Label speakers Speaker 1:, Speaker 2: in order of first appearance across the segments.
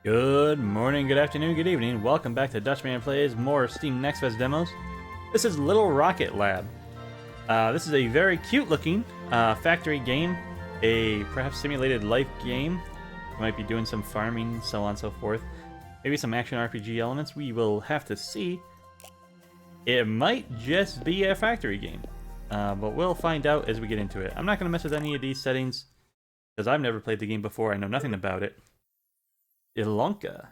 Speaker 1: Good morning, good afternoon, good evening. Welcome back to Dutchman Plays more Steam Next Fest demos. This is Little Rocket Lab. This is a very cute looking factory game, a perhaps simulated life game. You might be doing some farming, so on and so forth. Maybe some action RPG elements. We will have to see. It might just be a factory game, but we'll find out as we get into it. I'm not going to mess with any of these settings because I've never played the game before. I know nothing about it. Ilonka.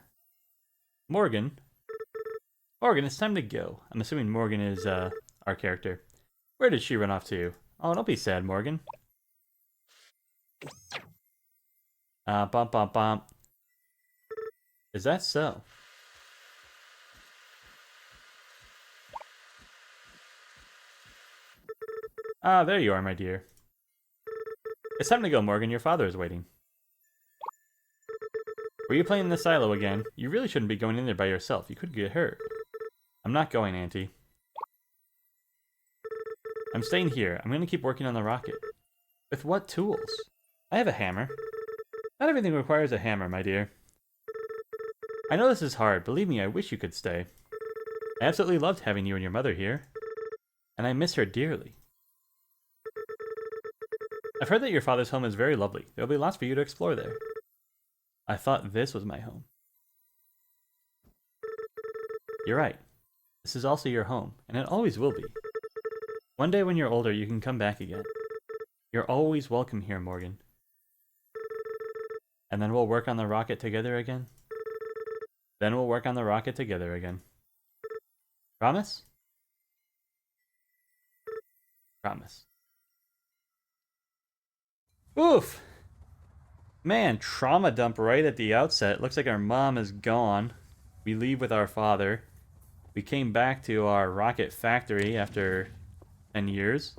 Speaker 1: Morgan. Morgan, it's time to go. I'm assuming Morgan is our character. Where did she run off to? Oh, don't be sad, Morgan. Bump, bump, bump. Is that so? Ah, there you are, my dear. It's time to go, Morgan. Your father is waiting. Were you playing in the silo again? You really shouldn't be going in there by yourself. You could get hurt. I'm not going, Auntie. I'm staying here. I'm going to keep working on the rocket. With what tools? I have a hammer. Not everything requires a hammer, my dear. I know this is hard. Believe me, I wish you could stay. I absolutely loved having you and your mother here. And I miss her dearly. I've heard that your father's home is very lovely. There will be lots for you to explore there. I thought this was my home. You're right. This is also your home, and it always will be. One day when you're older, you can come back again. You're always welcome here, Morgan. And then we'll work on the rocket together again? Then we'll work on the rocket together again. Promise? Promise. Oof! Man, trauma dump right at the outset. Looks like our mom is gone. We leave with our father. We came back to our rocket factory after 10 years.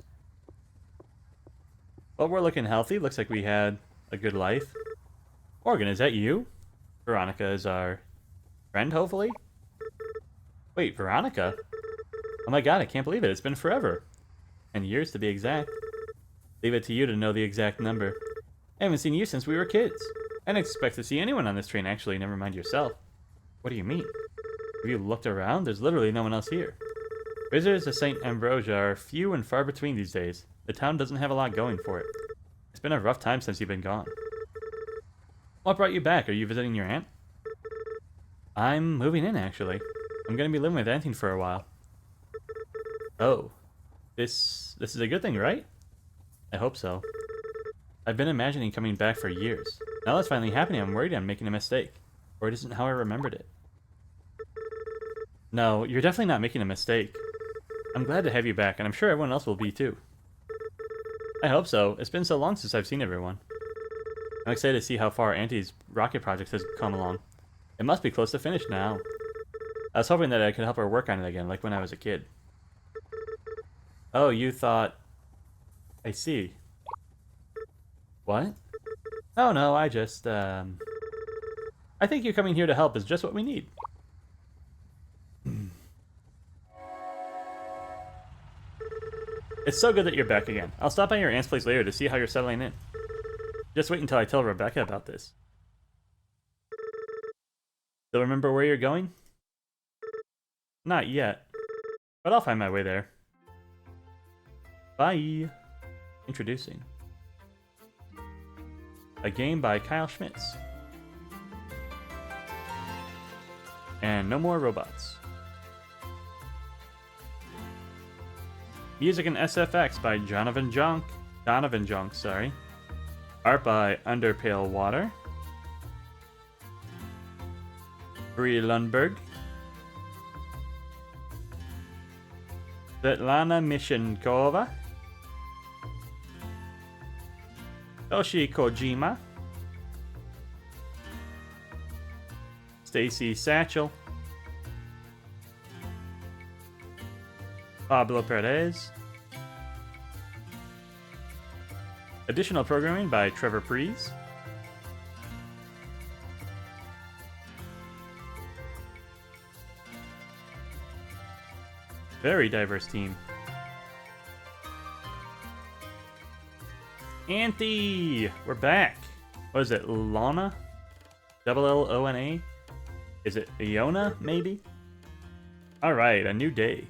Speaker 1: But we're looking healthy. Looks like we had a good life. Morgan, is that you? Veronica is our friend, hopefully? Wait, Veronica? Oh my god, I can't believe it. It's been forever. 10 years to be exact. Leave it to you to know the exact number. I haven't seen you since we were kids. I didn't expect to see anyone on this train, actually, never mind yourself. What do you mean? Have you looked around? There's literally no one else here. Visitors to St. Ambrosia are few and far between these days. The town doesn't have a lot going for it. It's been a rough time since you've been gone. What brought you back? Are you visiting your aunt? I'm moving in, actually. I'm going to be living with Auntie for a while. Oh. This is a good thing, right? I hope so. I've been imagining coming back for years. Now that's finally happening, I'm worried I'm making a mistake. Or it isn't how I remembered it. No, you're definitely not making a mistake. I'm glad to have you back, and I'm sure everyone else will be too. I hope so. It's been so long since I've seen everyone. I'm excited to see how far Auntie's rocket project has come along. It must be close to finished now. I was hoping that I could help her work on it again, like when I was a kid. Oh, you thought... I see. What? Oh no, I just, I think you coming here to help is just what we need. It's so good that you're back again. I'll stop by your aunt's place later to see how you're settling in. Just wait until I tell Rebecca about this. Still remember where you're going? Not yet. But I'll find my way there. Bye! Introducing. A game by Kyle Schmitz. And no more robots. Music and SFX by Donovan Junk, sorry. Art by Underpale Water. Brie Lundberg. Svetlana Mishenkova. Toshi Kojima. Stacy Satchel. Pablo Perez. Additional programming by Trevor Prees. Very diverse team. Auntie! We're back. What is it, Lana? Double L-O-N-A? Is it Iona, maybe? Alright, a new day.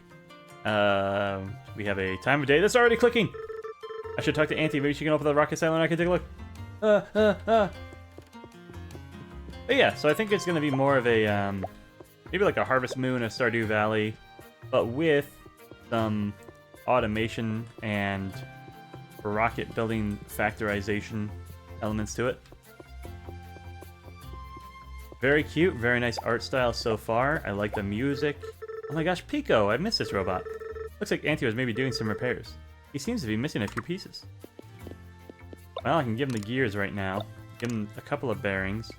Speaker 1: We have a time of day that's already clicking! I should talk to Auntie. Maybe she can open the rocket silo and I can take a look. But yeah, so I think it's going to be more of a, maybe like a Harvest Moon of Stardew Valley, but with some automation and rocket building factorization elements to it. Very cute, very nice art style so far. I like the music. Oh my gosh, Pico, I missed this robot. Looks like Auntie was maybe doing some repairs. He seems to be missing a few pieces. Well, I can give him the gears right now. Give him a couple of bearings.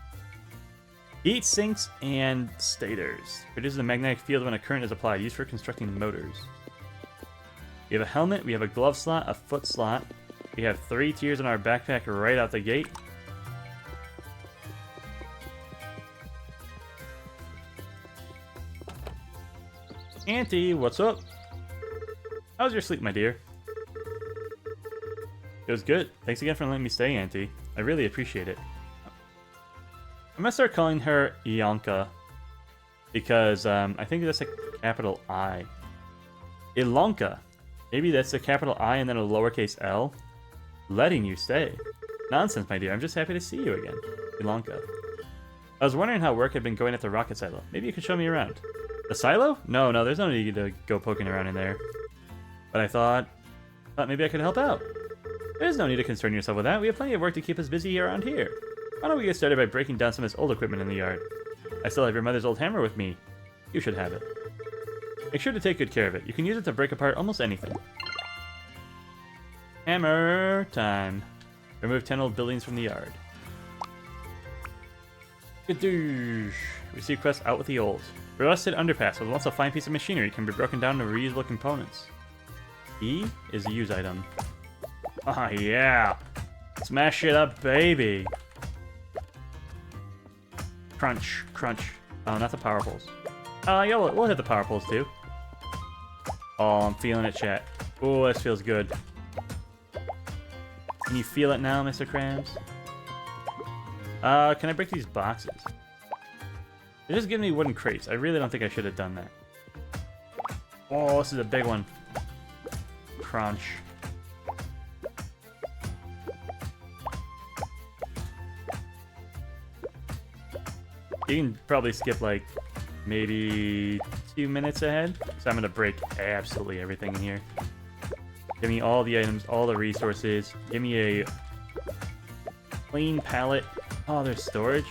Speaker 1: Heat sinks and stators. Produces a magnetic field when a current is applied, used for constructing motors. We have a helmet, we have a glove slot, a foot slot. We have 3 tiers in our backpack right out the gate. Auntie, what's up? How was your sleep, my dear? It was good. Thanks again for letting me stay, Auntie. I really appreciate it. I'm gonna start calling her Ilonka because I think that's a capital I. Ilonka. Maybe that's a capital I and then a lowercase L. Letting you stay. Nonsense, my dear. I'm just happy to see you again. Ilonka. I was wondering how work had been going at the rocket silo. Maybe you could show me around. The silo? No, there's no need to go poking around in there. But I thought maybe I could help out. There's no need to concern yourself with that. We have plenty of work to keep us busy around here. Why don't we get started by breaking down some of this old equipment in the yard? I still have your mother's old hammer with me. You should have it. Make sure to take good care of it. You can use it to break apart almost anything. Hammer time. Remove 10 old buildings from the yard. Gadoosh. Receive quest out with the old. Rusted underpass with lots of fine piece of machinery can be broken down into reusable components. E is a use item. Ah, yeah. Smash it up, baby. Crunch, crunch. Oh, not the power poles. Yeah, we'll hit the power poles too. Oh, I'm feeling it, chat. Oh, this feels good. Can you feel it now, Mr. Krabs? Can I break these boxes? They're just giving me wooden crates. I really don't think I should have done that. Oh, this is a big one. Crunch. You can probably skip like maybe 2 minutes ahead. So I'm gonna break absolutely everything in here. Give me all the items, all the resources. Give me a clean pallet. Oh, there's storage.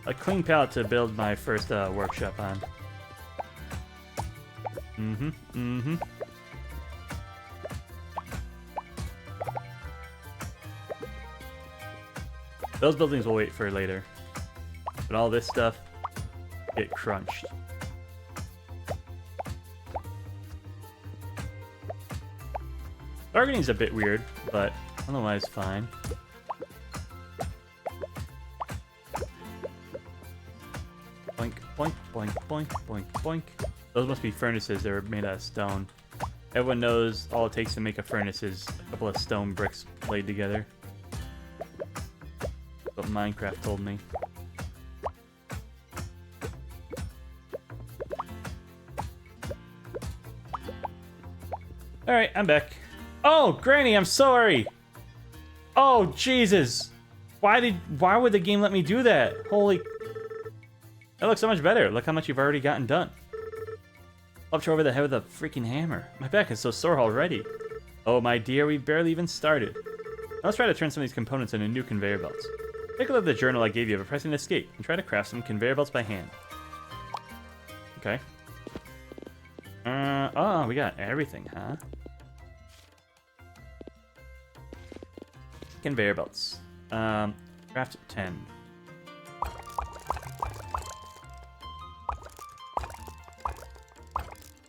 Speaker 1: A clean pallet to build my first workshop on. Those buildings will wait for later. But all this stuff, get crunched. Bargaining's a bit weird, but otherwise fine. Boink, boink, boink, boink, boink, boink. Those must be furnaces. They're made out of stone. Everyone knows all it takes to make a furnace is a couple of stone bricks laid together. That's what Minecraft told me. Alright, I'm back. Oh, Granny, I'm sorry! Oh, Jesus! Why would the game let me do that? Holy... That looks so much better. Look how much you've already gotten done. Up you over the head with a freaking hammer. My back is so sore already. Oh, my dear, we've barely even started. Now let's try to turn some of these components into new conveyor belts. Take a look at the journal I gave you by pressing escape and try to craft some conveyor belts by hand. Okay. Oh, we got everything, huh? Conveyor belts. Craft 10.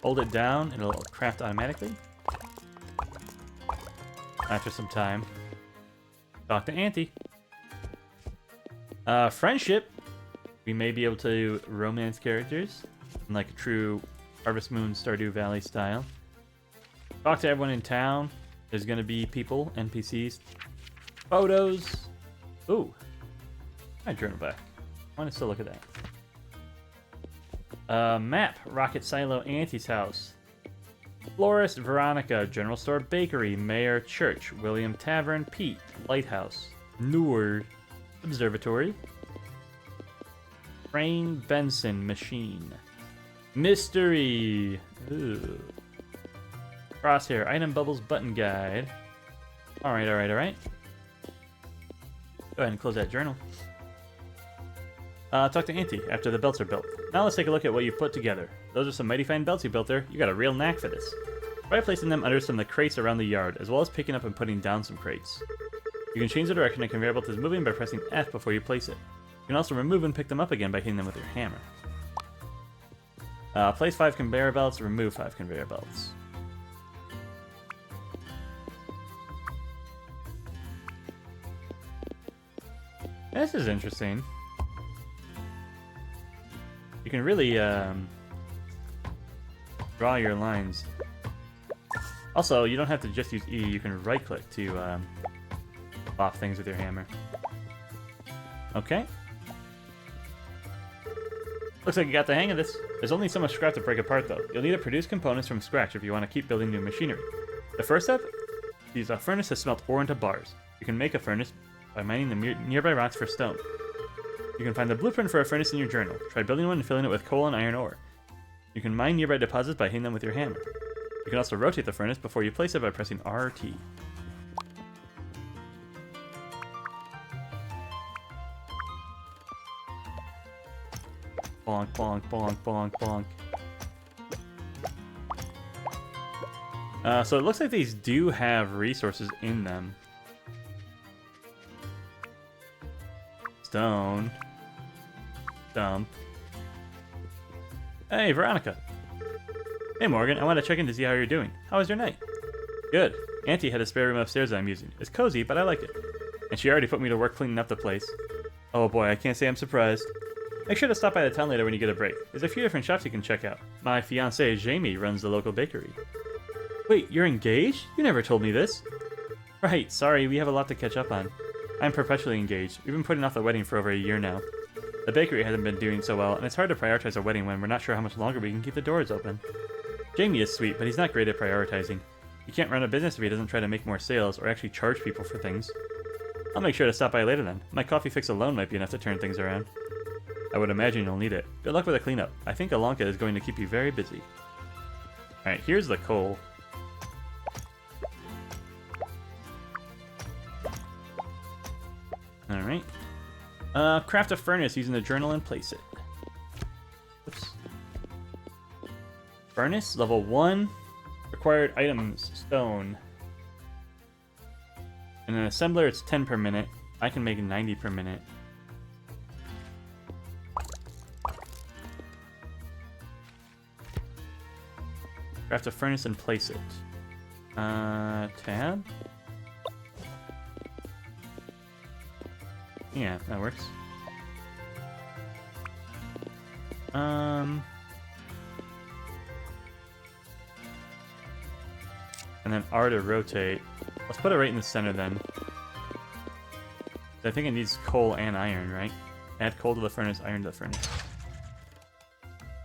Speaker 1: Hold it down and it'll craft automatically. After some time. Talk to Auntie. Friendship. We may be able to romance characters in like a true Harvest Moon Stardew Valley style. Talk to everyone in town. There's gonna be people, NPCs. Photos. Ooh. My journal back. I want to still look at that. Map. Rocket Silo Auntie's house. Florist Veronica. General Store Bakery. Mayor Church. William Tavern. Pete. Lighthouse. Noor. Observatory. Crane Benson. Machine. Mystery. Ooh. Crosshair. Item Bubbles Button Guide. Alright, alright, alright. Go ahead and close that journal. Talk to Auntie after the belts are built. Now let's take a look at what you've put together. Those are some mighty fine belts you built there. You got a real knack for this. Try placing them under some of the crates around the yard, as well as picking up and putting down some crates. You can change the direction a conveyor belt is moving by pressing F before you place it. You can also remove and pick them up again by hitting them with your hammer. Place 5 conveyor belts, remove 5 conveyor belts. This is interesting. You can really draw your lines. Also, you don't have to just use E, you can right-click to off things with your hammer. Okay. Looks like you got the hang of this. There's only so much scrap to break apart, though. You'll need to produce components from scratch if you want to keep building new machinery. The first step? Use a furnace to smelt ore into bars. You can make a furnace by mining the nearby rocks for stone. You can find the blueprint for a furnace in your journal. Try building one and filling it with coal and iron ore. You can mine nearby deposits by hitting them with your hammer. You can also rotate the furnace before you place it by pressing RT. Bonk, bonk, bonk, bonk, bonk. So it looks like these do have resources in them. Stone. Dump. Hey, Veronica. Hey, Morgan. I want to check in to see how you're doing. How was your night? Good. Auntie had a spare room upstairs that I'm using. It's cozy, but I like it. And she already put me to work cleaning up the place. Oh boy, I can't say I'm surprised. Make sure to stop by the town later when you get a break. There's a few different shops you can check out. My fiancée, Jamie, runs the local bakery. Wait, you're engaged? You never told me this. Right, sorry, we have a lot to catch up on. I'm perpetually engaged. We've been putting off the wedding for over a year now. The bakery hasn't been doing so well, and it's hard to prioritize a wedding when we're not sure how much longer we can keep the doors open. Jamie is sweet, but he's not great at prioritizing. He can't run a business if he doesn't try to make more sales or actually charge people for things. I'll make sure to stop by later then. My coffee fix alone might be enough to turn things around. I would imagine you'll need it. Good luck with the cleanup. I think Alonka is going to keep you very busy. Alright, here's the coal. Alright. Craft a furnace using the journal and place it. Oops. Furnace, level 1. Required items, stone. And an assembler, it's 10 per minute. I can make 90 per minute. Craft a furnace and place it. Tab? Yeah, that works. And then R to rotate. Let's put it right in the center then. I think it needs coal and iron, right? Add coal to the furnace, iron to the furnace.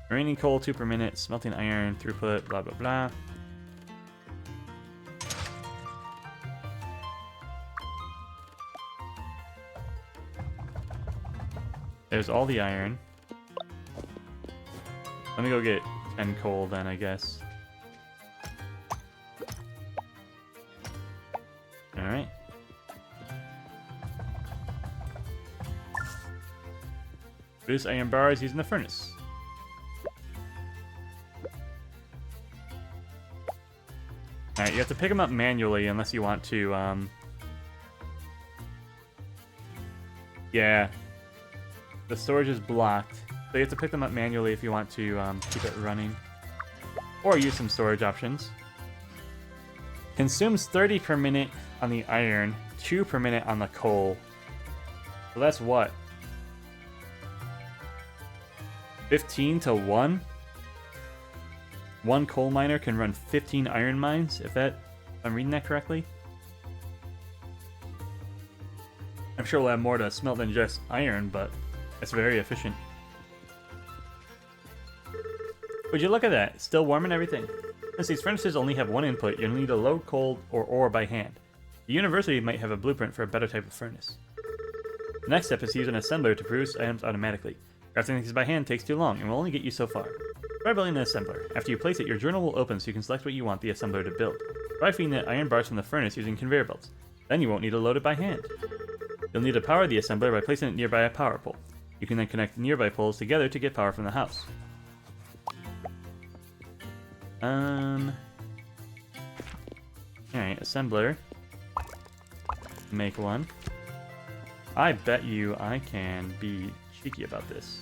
Speaker 1: Remaining coal 2 per minute, smelting iron, throughput, blah blah blah. There's all the iron. Let me go get 10 coal then, I guess. Alright. Produce iron bars using the furnace. Alright, you have to pick them up manually unless you want to, yeah. The storage is blocked, so you have to pick them up manually if you want to keep it running. Or use some storage options. Consumes 30 per minute on the iron, 2 per minute on the coal. So that's what? 15 to 1? One coal miner can run 15 iron mines, if I'm reading that correctly. I'm sure we'll have more to smelt than just iron, but That's very efficient. Would you look at that? It's still warm and everything. Since these furnaces only have one input, you'll need to load coal or ore by hand. The university might have a blueprint for a better type of furnace. The next step is to use an assembler to produce items automatically. Crafting things by hand takes too long and will only get you so far. Try building an assembler. After you place it, your journal will open so you can select what you want the assembler to build. Try feeding the iron bars from the furnace using conveyor belts. Then you won't need to load it by hand. You'll need to power the assembler by placing it nearby a power pole. You can then connect nearby poles together to get power from the house. Alright, assembler. Make one. I bet you I can be cheeky about this.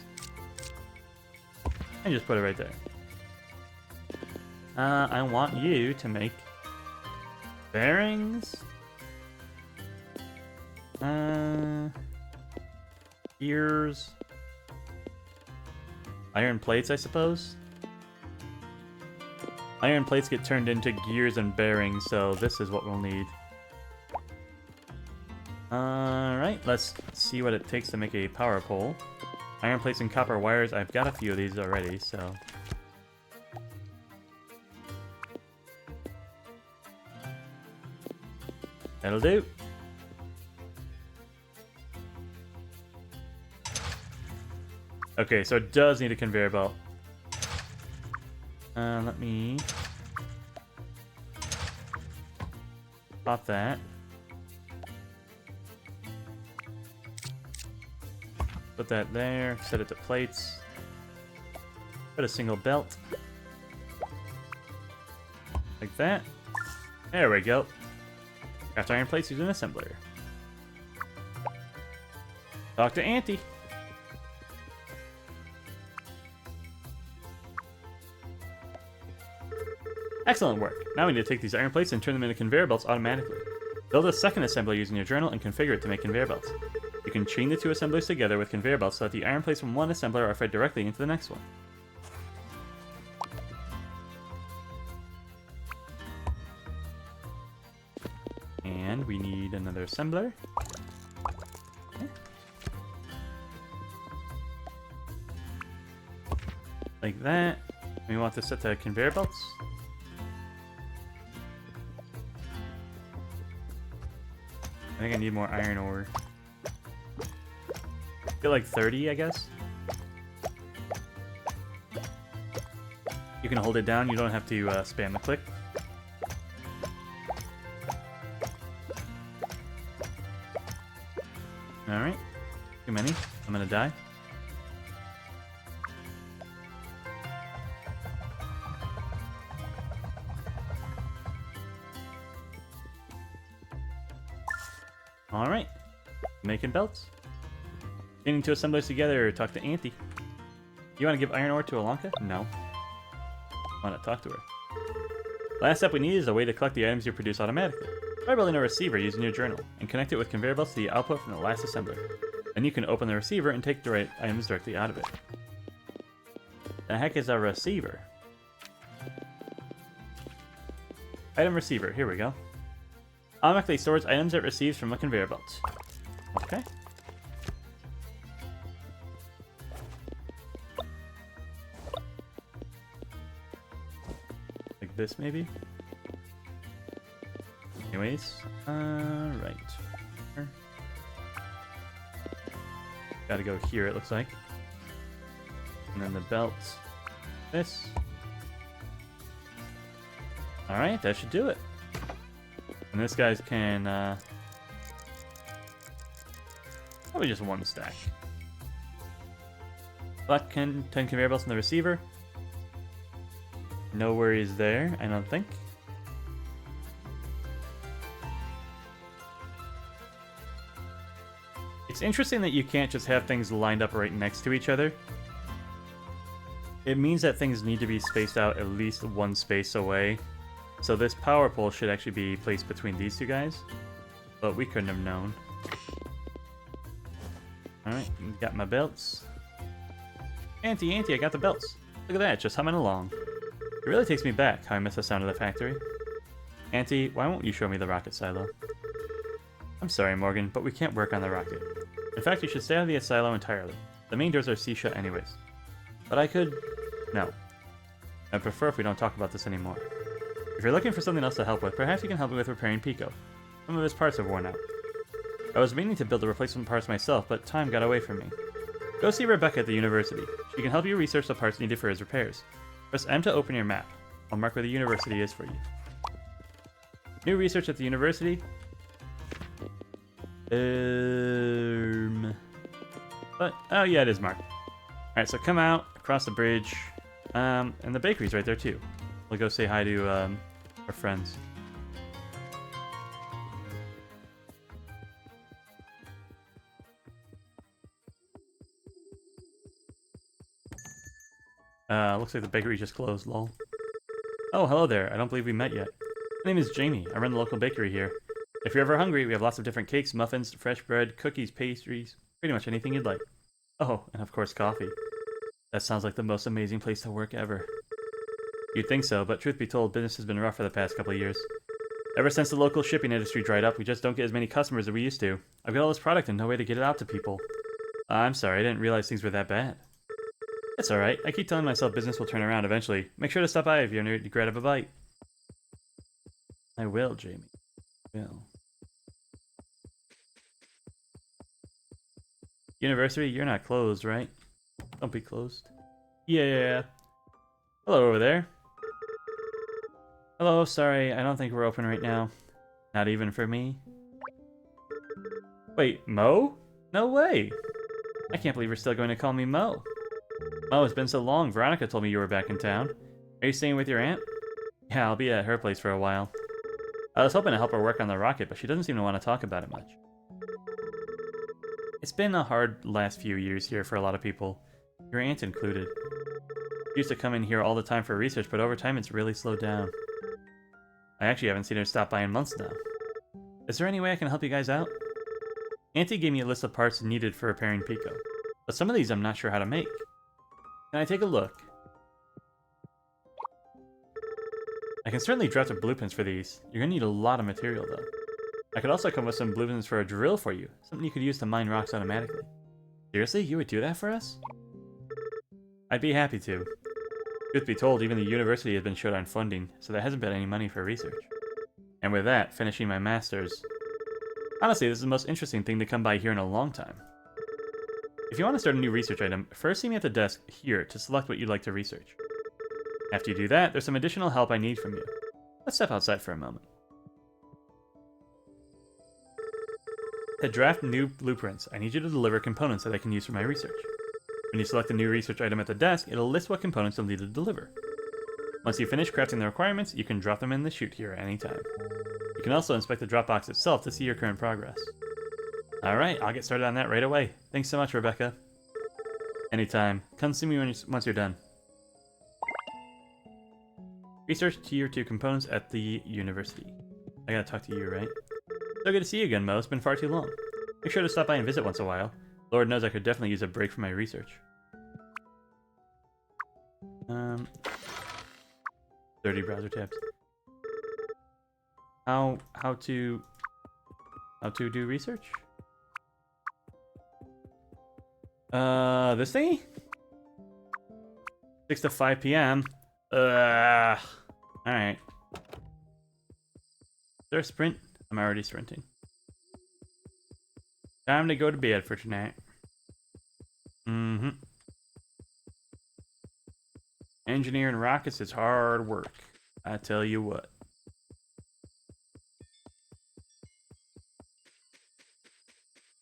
Speaker 1: And just put it right there. I want you to make bearings. Gears. Iron plates, I suppose. Iron plates get turned into gears and bearings, so this is what we'll need. Alright, let's see what it takes to make a power pole. Iron plates and copper wires, I've got a few of these already, so... that'll do. Okay, so it does need a conveyor belt. Let me... pop that. Put that there, set it to plates. Put a single belt. Like that. There we go. Craft iron plates using an assembler. Talk to Auntie. Excellent work. Now we need to take these iron plates and turn them into conveyor belts automatically. Build a second assembler using your journal and configure it to make conveyor belts. You can chain the two assemblers together with conveyor belts so that the iron plates from one assembler are fed directly into the next one. And we need another assembler. Okay. Like that. We want this set to conveyor belts. I think I need more iron ore. Get like 30, I guess. You can hold it down, you don't have to spam the click. Alright. Too many. I'm gonna die. Alright. Making belts. Getting two assemblers together, talk to Auntie. You want to give iron ore to Alanka? No. I want to talk to her. Last step we need is a way to collect the items you produce automatically. Try building a receiver using your journal, and connect it with conveyor belts to the output from the last assembler. Then you can open the receiver and take the right items directly out of it. The heck is a receiver? Item receiver, here we go. Automatically stores items it receives from a conveyor belt. Okay. Like this, maybe? Anyways, right. Gotta go here, it looks like. And then the belt. This. Alright, that should do it. And this guy can, probably just one stack. Select 10 conveyor belts in the receiver. No worries there, I don't think. It's interesting that you can't just have things lined up right next to each other. It means that things need to be spaced out at least one space away. So this power pole should actually be placed between these two guys. But we couldn't have known. Alright, got my belts. Auntie, I got the belts. Look at that, just humming along. It really takes me back how I miss the sound of the factory. Auntie, why won't you show me the rocket silo? I'm sorry, Morgan, but we can't work on the rocket. In fact, you should stay out of the silo entirely. The main doors are shut anyways. But I could... No. I'd prefer if we don't talk about this anymore. If you're looking for something else to help with, perhaps you can help me with repairing Pico. Some of his parts are worn out. I was meaning to build the replacement parts myself, but time got away from me. Go see Rebecca at the university. She can help you research the parts needed for his repairs. Press M to open your map. I'll mark where the university is for you. New research at the university? But, oh yeah, it is marked. Alright, so come out, across the bridge, and the bakery's right there too. We'll go say hi to, our friends. Looks like the bakery just closed, lol. Oh, hello there. I don't believe we met yet. My name is Jamie. I run the local bakery here. If you're ever hungry, we have lots of different cakes, muffins, fresh bread, cookies, pastries, pretty much anything you'd like. Oh, and of course coffee. That sounds like the most amazing place to work ever. You'd think so, but truth be told, business has been rough for the past couple of years. Ever since the local shipping industry dried up, we just don't get as many customers as we used to. I've got all this product and no way to get it out to people. I'm sorry, I didn't realize things were that bad. It's alright. I keep telling myself business will turn around eventually. Make sure to stop by if you're near to grab a bite. I will, Jamie. Will. University, you're not closed, right? Don't be closed. Yeah. Hello over there. Hello, sorry, I don't think we're open right now. Not even for me. Wait, Mo? No way! I can't believe you're still going to call me Mo. Mo, it's been so long. Veronica told me you were back in town. Are you staying with your aunt? Yeah, I'll be at her place for a while. I was hoping to help her work on the rocket, but she doesn't seem to want to talk about it much. It's been a hard last few years here for a lot of people, your aunt included. She used to come in here all the time for research, but over time it's really slowed down. I actually haven't seen her stop by in months now. Is there any way I can help you guys out? Auntie gave me a list of parts needed for repairing Pico, but some of these I'm not sure how to make. Can I take a look? I can certainly draft up blueprints for these. You're gonna need a lot of material though. I could also come with some blueprints for a drill for you, something you could use to mine rocks automatically. Seriously? You would do that for us? I'd be happy to. Truth be told, even the university has been short on funding, so there hasn't been any money for research. And with that, finishing my master's. Honestly, this is the most interesting thing to come by here in a long time. If you want to start a new research item, first see me at the desk here to select what you'd like to research. After you do that, there's some additional help I need from you. Let's step outside for a moment. To draft new blueprints, I need you to deliver components that I can use for my research. When you select a new research item at the desk, it'll list what components you'll need to deliver. Once you finish crafting the requirements, you can drop them in the chute here at any time. You can also inspect the drop box itself to see your current progress. Alright, I'll get started on that right away. Thanks so much, Rebecca. Anytime. Come see me once you're done. Research Tier 2 components at the university. I gotta talk to you, right? So good to see you again, Mo. It's been far too long. Make sure to stop by and visit once in a while. Lord knows I could definitely use a break from my research. 30 browser tabs. How to do research? This thingy? 6 to 5 p.m. Alright. Is there a sprint? I'm already sprinting. Time to go to bed for tonight. Engineering rockets is hard work. I tell you what.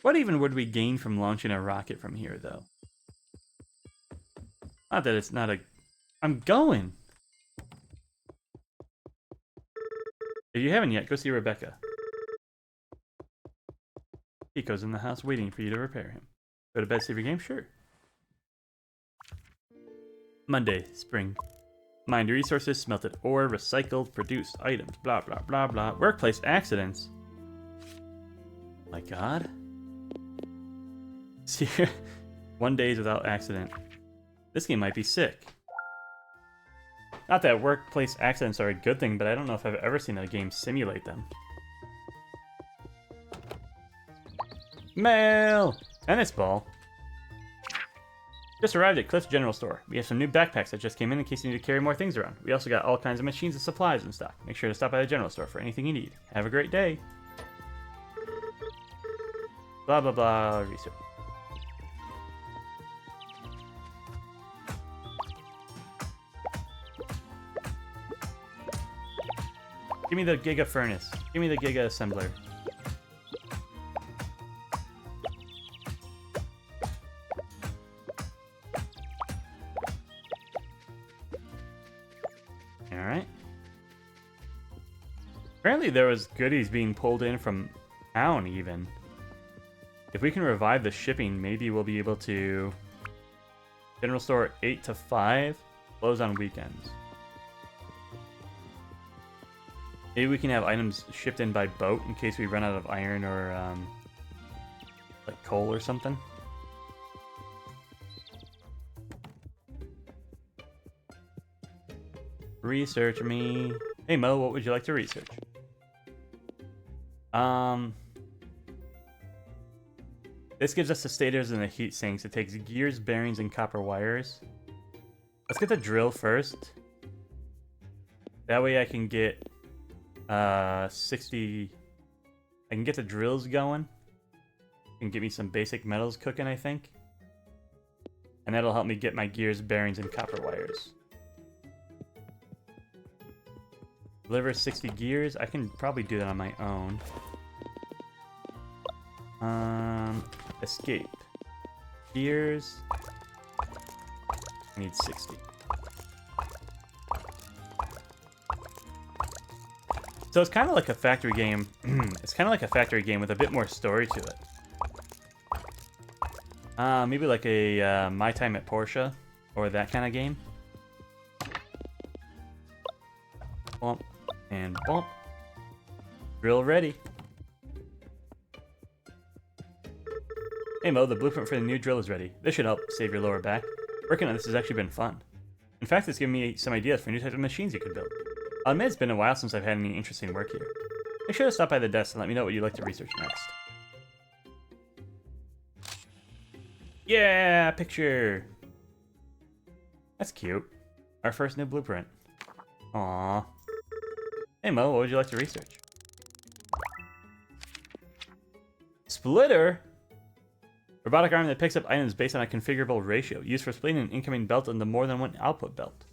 Speaker 1: What even would we gain from launching a rocket from here, though? Not that it's not a... I'm going! If you haven't yet, go see Rebecca. Pico's in the house waiting for you to repair him. Go to bed, save your game? Sure. Monday, spring. Mined resources, smelted ore, recycled, produced items, blah blah blah blah. Workplace accidents. My god. See, 1 day without accident. This game might be sick. Not that workplace accidents are a good thing, but I don't know if I've ever seen a game simulate them. Mail! Tennis ball. Just arrived at Cliff's General Store. We have some new backpacks that just came in case you need to carry more things around. We also got all kinds of machines and supplies in stock. Make sure to stop by the General Store for anything you need. Have a great day. Blah, blah, blah. Research. Give me the Giga Furnace. Give me the Giga Assembler. Alright. Apparently there was goodies being pulled in from town, even. If we can revive the shipping, maybe we'll be able to... General Store 8 to 5, close on weekends. Maybe we can have items shipped in by boat in case we run out of iron or like coal or something. Research me. Hey Mo, what would you like to research? This gives us the stators and the heat sinks. It takes gears, bearings, and copper wires. Let's get the drill first. That way I can get 60... I can get the drills going. And get me some basic metals cooking, I think. And that'll help me get my gears, bearings, and copper wires. Deliver 60 gears. I can probably do that on my own. Escape. Gears. I need 60. So it's kind of like a factory game. It's kind of like a factory game with a bit more story to it. Maybe like a My Time at Porsche or that kind of game. Bump and bump. Drill ready. Hey Mo, the blueprint for the new drill is ready. This should help save your lower back. Working on this has actually been fun. In fact, it's given me some ideas for new types of machines you could build. I'll admit it's been a while since I've had any interesting work here. Make sure to stop by the desk and let me know what you'd like to research next. Yeah, picture! That's cute. Our first new blueprint. Aww. Hey Mo, what would you like to research? Splitter? Robotic arm that picks up items based on a configurable ratio, used for splitting an incoming belt into more than one output belt.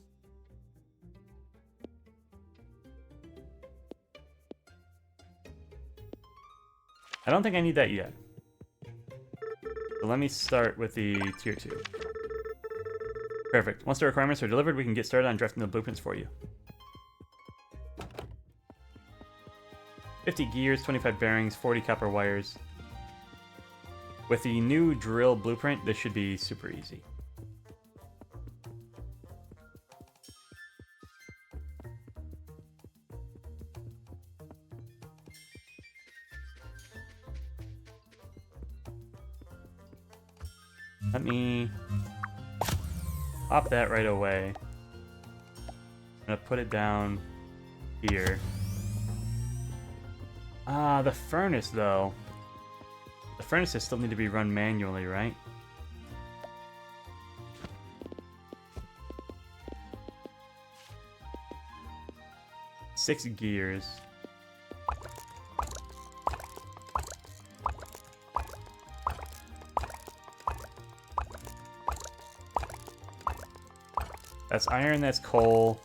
Speaker 1: I don't think I need that yet. So let me start with the tier 2. Perfect. Once the requirements are delivered, we can get started on drafting the blueprints for you. 50 gears, 25 bearings, 40 copper wires. With the new drill blueprint, this should be super easy. Let me pop that right away. I'm gonna put it down here. Ah, the furnace though. The furnaces still need to be run manually, right? Six gears. That's iron, that's coal,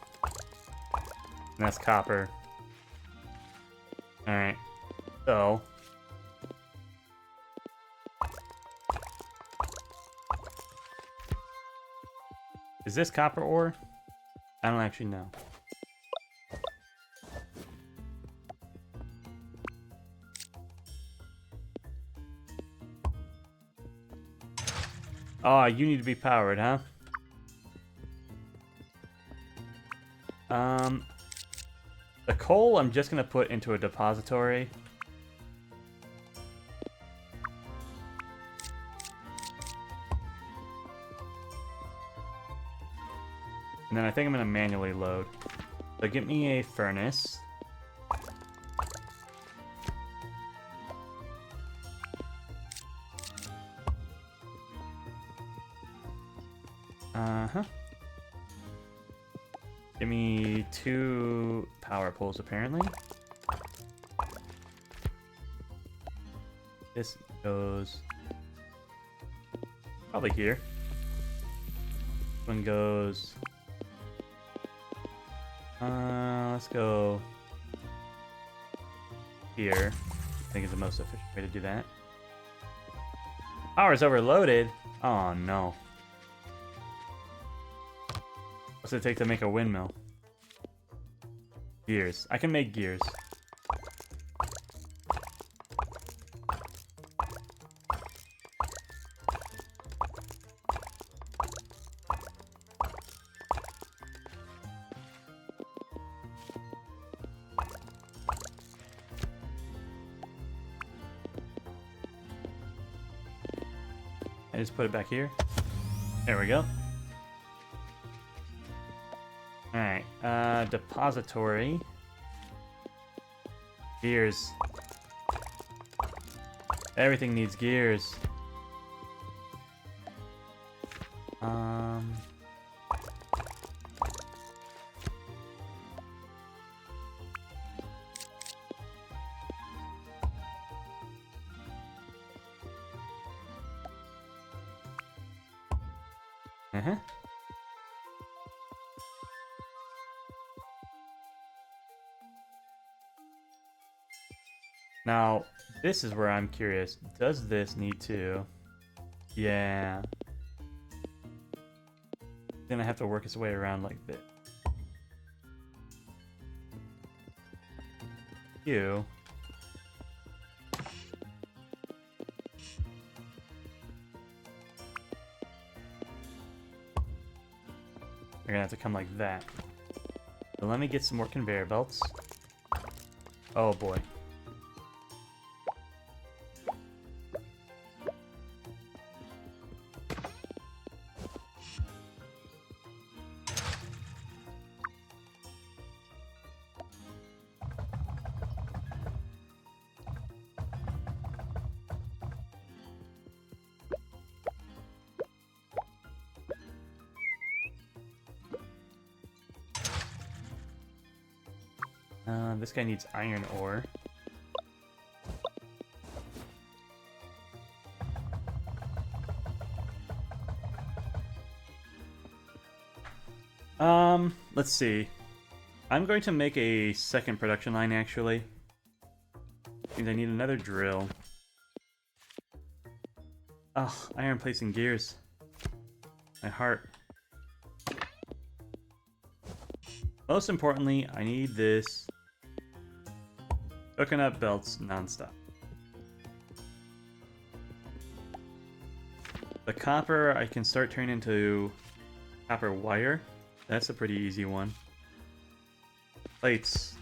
Speaker 1: and that's copper. Alright, so... is this copper ore? I don't actually know. Oh, you need to be powered, huh? The coal I'm just gonna put into a depository. And then I think I'm gonna manually load. So get me a furnace. Uh-huh. Give me 2 power poles, apparently. This goes probably here. This one goes... let's go here. I think is the most efficient way to do that. Power's overloaded? Oh no. What's it take to make a windmill? Gears. I can make gears. I just put it back here. There we go. Alright, depository. Gears. Everything needs gears. Uh-huh. Now, this is where I'm curious. Does this need to... Yeah. Gonna have to work its way around like this. You. You're gonna have to come like that. So let me get some more conveyor belts. Oh boy. This guy needs iron ore. Let's see. I'm going to make a second production line, actually. Means I need another drill. Ugh, iron plates and gears. My heart. Most importantly, I need this coconut belts nonstop. The copper I can start turning into copper wire. That's a pretty easy one. Plates.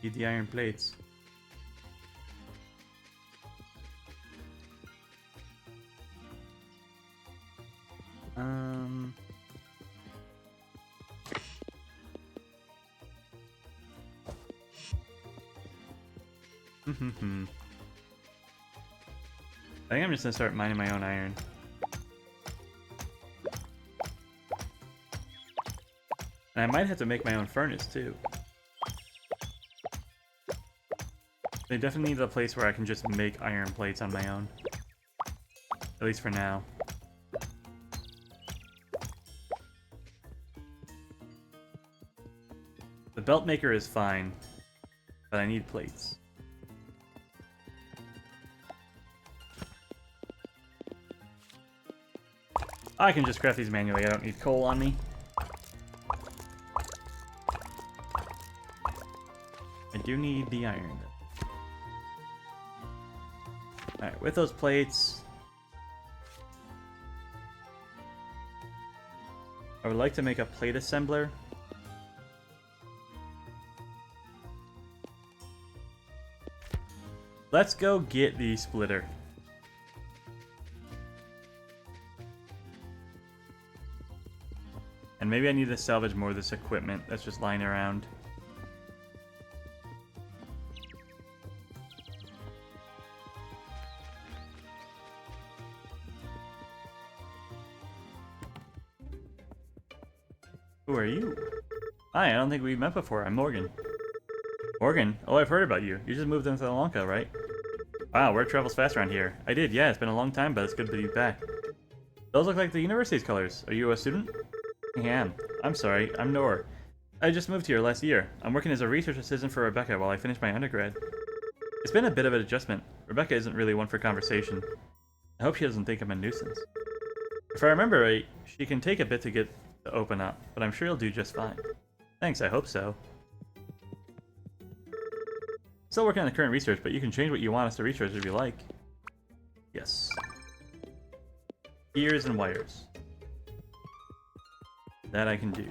Speaker 1: Need the iron plates. I think I'm just gonna start mining my own iron. And I might have to make my own furnace too. They definitely need a place where I can just make iron plates on my own. At least for now. The belt maker is fine, but I need plates. I can just craft these manually, I don't need coal on me. I do need the iron. Alright, with those plates... I would like to make a plate assembler. Let's go get the splitter. And maybe I need to salvage more of this equipment that's just lying around. Who are you? Hi, I don't think we've met before. I'm Morgan. Morgan? Oh, I've heard about you. You just moved into Lanka, right? Wow, word travels fast around here. I did, yeah. It's been a long time, but it's good to be back. Those look like the university's colors. Are you a student? I am. I'm sorry, I'm Nor. I just moved here last year. I'm working as a research assistant for Rebecca while I finish my undergrad. It's been a bit of an adjustment. Rebecca isn't really one for conversation. I hope she doesn't think I'm a nuisance. If I remember right, she can take a bit to get to open up, but I'm sure you'll do just fine. Thanks, I hope so. Still working on the current research, but you can change what you want us to research if you like. Yes. Gears and wires. That I can do.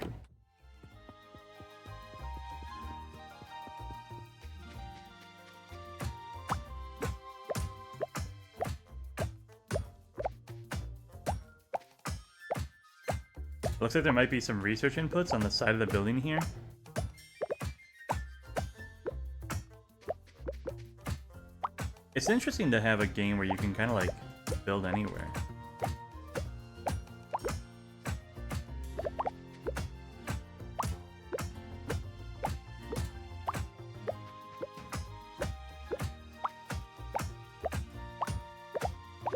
Speaker 1: Looks like there might be some research inputs on the side of the building here. It's interesting to have a game where you can kind of like build anywhere.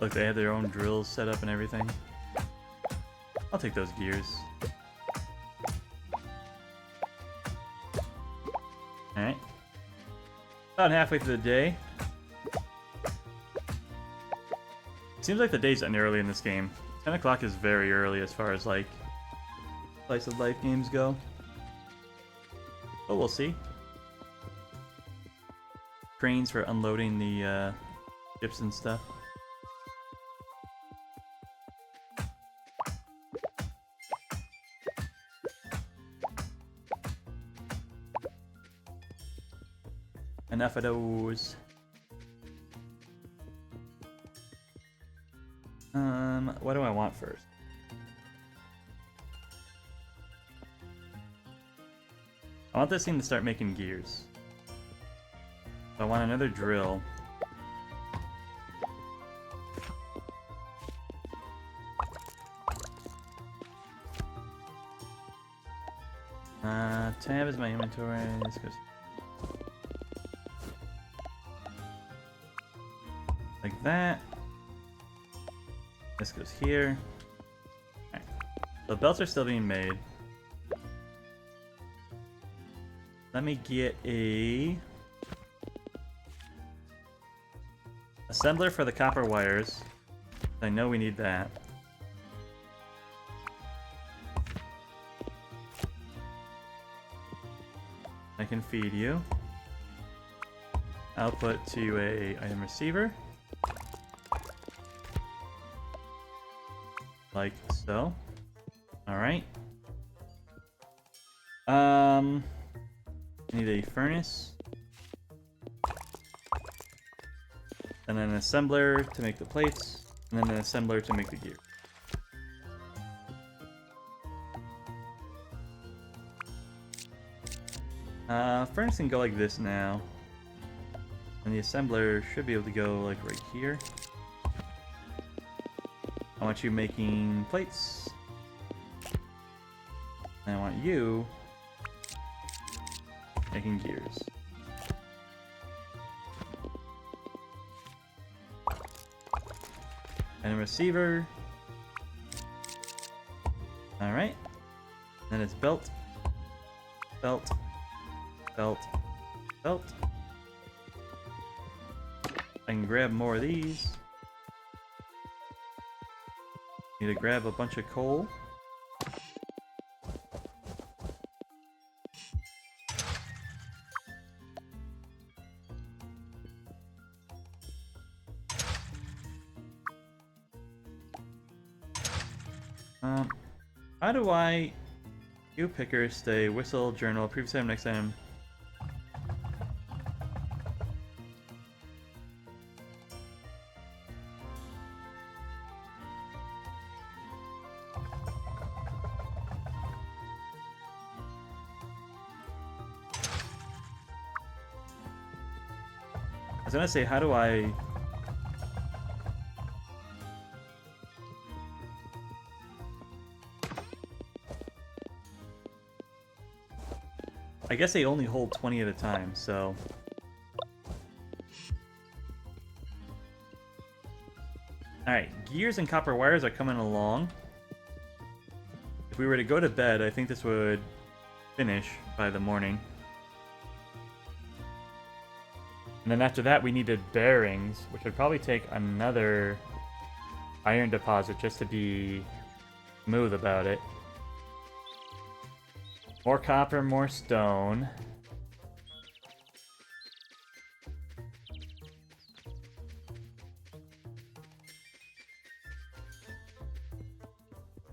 Speaker 1: Look, they have their own drills set up and everything. I'll take those gears. Alright. About halfway through the day. Seems like the day's ending early in this game. 10 o'clock is very early as far as like slice of life games go. But we'll see. Cranes for unloading the ships and stuff. Enough of those. What do I want first? I want this thing to start making gears. So I want another drill. Tab is my inventory. This goes like that. This goes here. Okay. The belts are still being made. Let me get a assembler for the copper wires. I know we need that. I can feed you. Output to a item receiver. Like so. Alright. I need a furnace. And then an assembler to make the plates. And then an assembler to make the gear. Furnace can go like this now. And the assembler should be able to go like right here. I want you making plates. And I want you making gears. And a receiver. Alright. Then it's belt. Belt. Belt. Belt. I can grab more of these. Need to grab a bunch of coal. How do I do picker, stay, whistle, journal, previous item, next item? I was gonna say, how do I... I guess they only hold 20 at a time, so... Alright, gears and copper wires are coming along. If we were to go to bed, I think this would finish by the morning. And then after that, we needed bearings, which would probably take another iron deposit just to be smooth about it. More copper, more stone.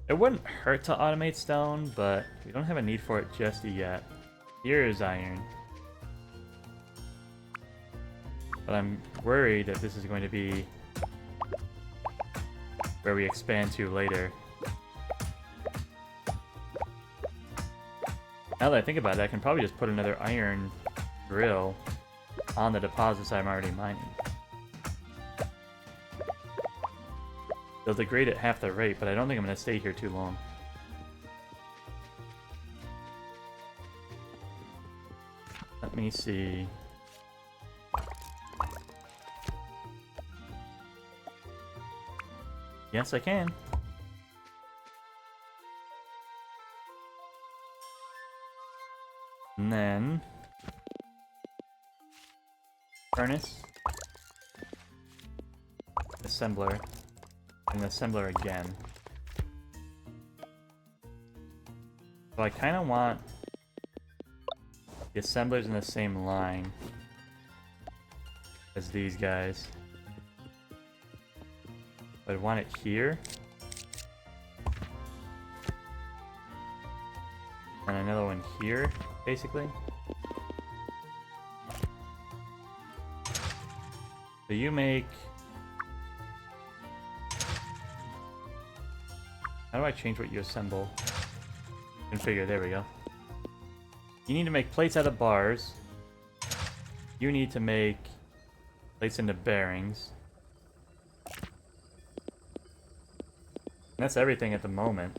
Speaker 1: It wouldn't hurt to automate stone, but we don't have a need for it just yet. Here is iron. But I'm worried that this is going to be where we expand to later. Now that I think about it, I can probably just put another iron drill on the deposits I'm already mining. They'll degrade at half the rate, but I don't think I'm going to stay here too long. Let me see. Yes, I can. And then... furnace. Assembler. And assembler again. So I kind of want the assemblers in the same line as these guys. But I want it here. And another one here, basically. So you make... How do I change what you assemble? Configure, there we go. You need to make plates out of bars. You need to make plates into bearings. And that's everything at the moment.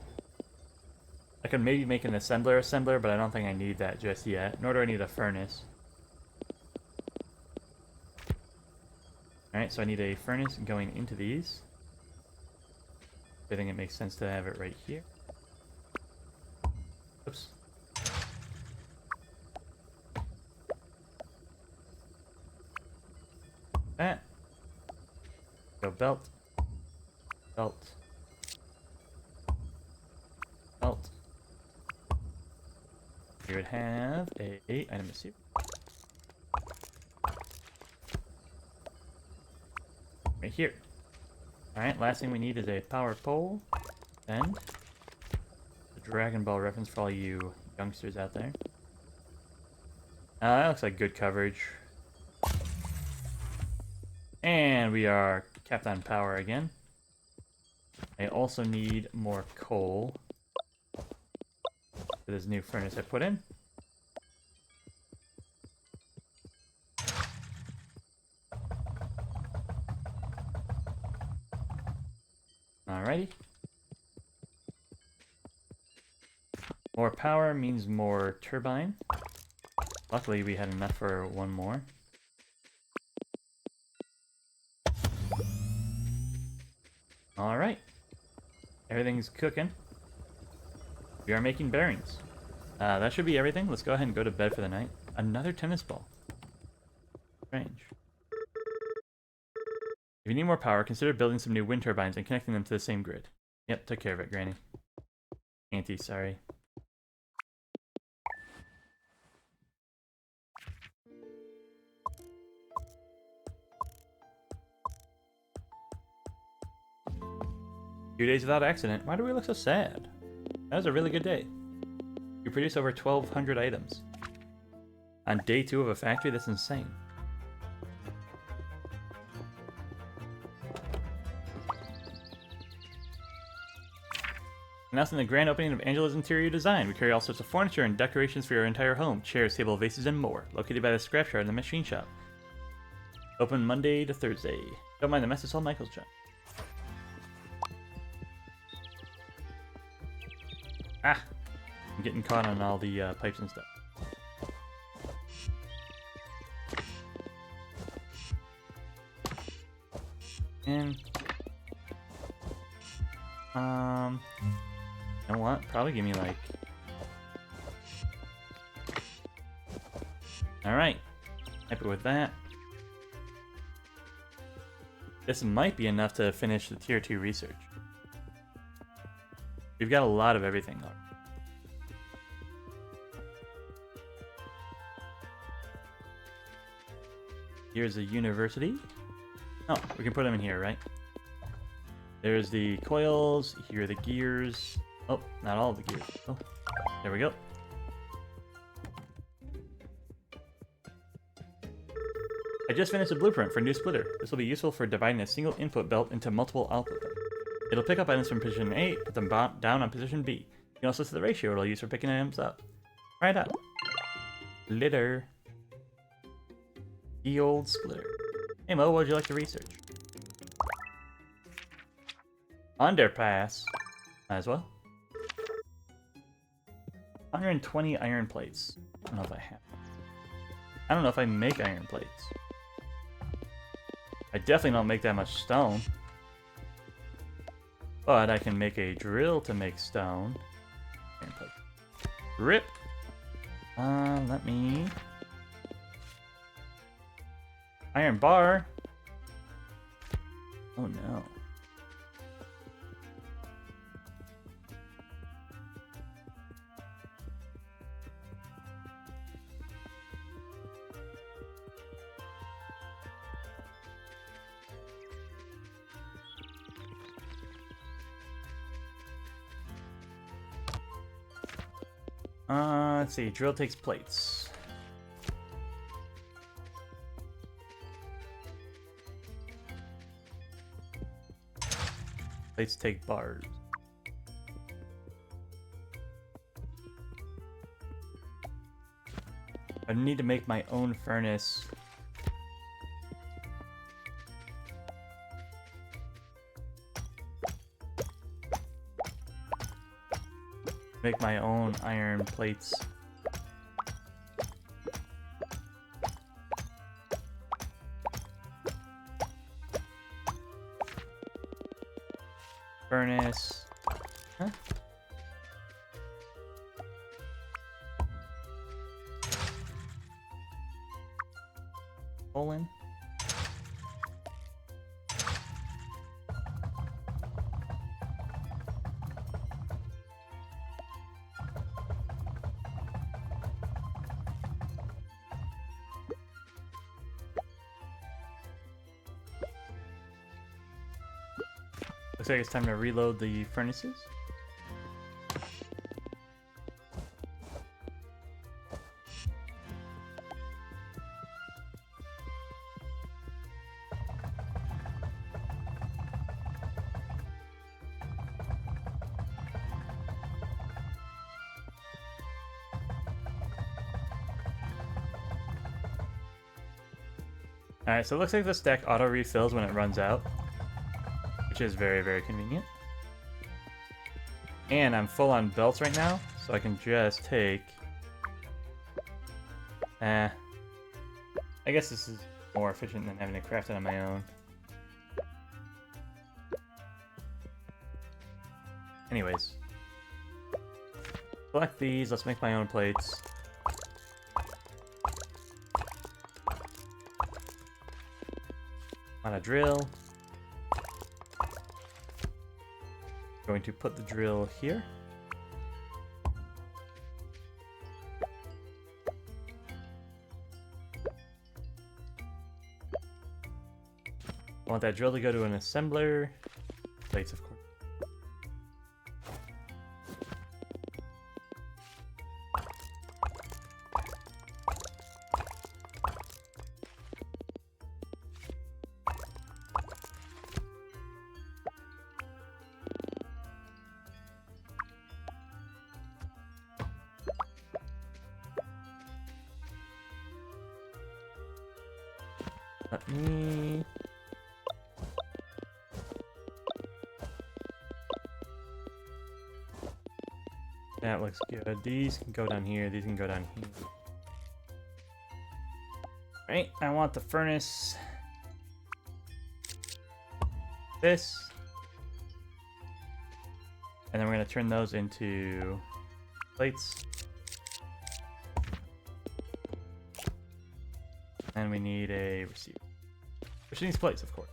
Speaker 1: I could maybe make an assembler, but I don't think I need that just yet. Nor do I need a furnace. Alright, so I need a furnace going into these. I think it makes sense to have it right here. Oops. That. Go belt. Belt. Belt. You would have a item receiver. Right here. Alright, last thing we need is a power pole. And a Dragon Ball reference for all you youngsters out there. That looks like good coverage. And we are capped on power again. I also need more coal for this new furnace I put in. Alrighty. More power means more turbine. Luckily we had enough for one more. Alright. Everything's cooking. We are making bearings. That should be everything. Let's go ahead and go to bed for the night. Another tennis ball. Strange. If you need more power, consider building some new wind turbines and connecting them to the same grid. Yep, took care of it, Granny. Auntie, sorry. Few days without accident. Why do we look so sad? That was a really good day. We produced over 1,200 items. On day 2 of a factory? That's insane. Announcing the grand opening of Angela's Interior Design. We carry all sorts of furniture and decorations for your entire home. Chairs, table, vases, and more. Located by the scrap yard in the machine shop. Open Monday to Thursday. Don't mind the mess, it's all Michael's job. Ah! I'm getting caught on all the pipes and stuff. And you know what? Probably give me like. All right, happy with that. This might be enough to finish the tier 2 research. We've got a lot of everything already. Here's a university. Oh, we can put them in here, right? There's the coils. Here are the gears. Oh, not all of the gears. Oh, there we go. I just finished a blueprint for a new splitter. This will be useful for dividing a single input belt into multiple output belts. It'll pick up items from position A, put them down on position B. You can also set the ratio it'll use for picking items up. Try it out. Splitter. The old splitter. Hey Mo, what would you like to research? Underpass. Might as well. 120 iron plates. I don't know if I have. I don't know if I make iron plates. I definitely don't make that much stone. But I can make a drill to make stone. Iron plate. Rip. Let me... Iron bar. Oh no. Let's see. Drill takes plates. Plates take bars. I need to make my own furnace. Make my own iron plates. Furnace. Huh? Colon. Looks like it's time to reload the furnaces. Alright, so it looks like the stack auto refills when it runs out, which is very, very convenient. And I'm full on belts right now, so I can just take... I guess this is more efficient than having to craft it on my own. Anyways. Select these, let's make my own plates. On a drill. Going to put the drill here. I want that drill to go to an assembler. Plates, of course. Let me... That looks good. These can go down here, these can go down here. Right, I want the furnace. this. And then we're going to turn those into plates. And we need a receiver. Which needs plates, of course.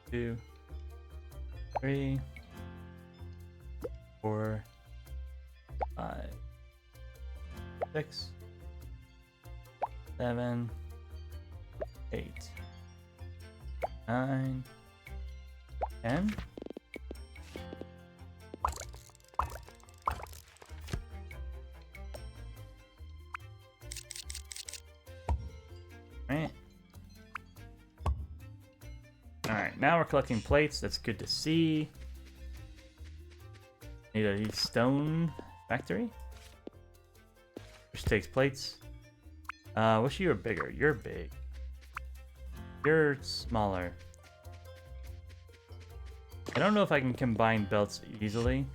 Speaker 1: Two, 3, 4, 5, 6, 7, 8, 9, 10. Right. Alright, now we're collecting plates. That's good to see. Need a stone factory, which takes plates. Wish you were bigger. You're big. You're smaller. I don't know if I can combine belts easily.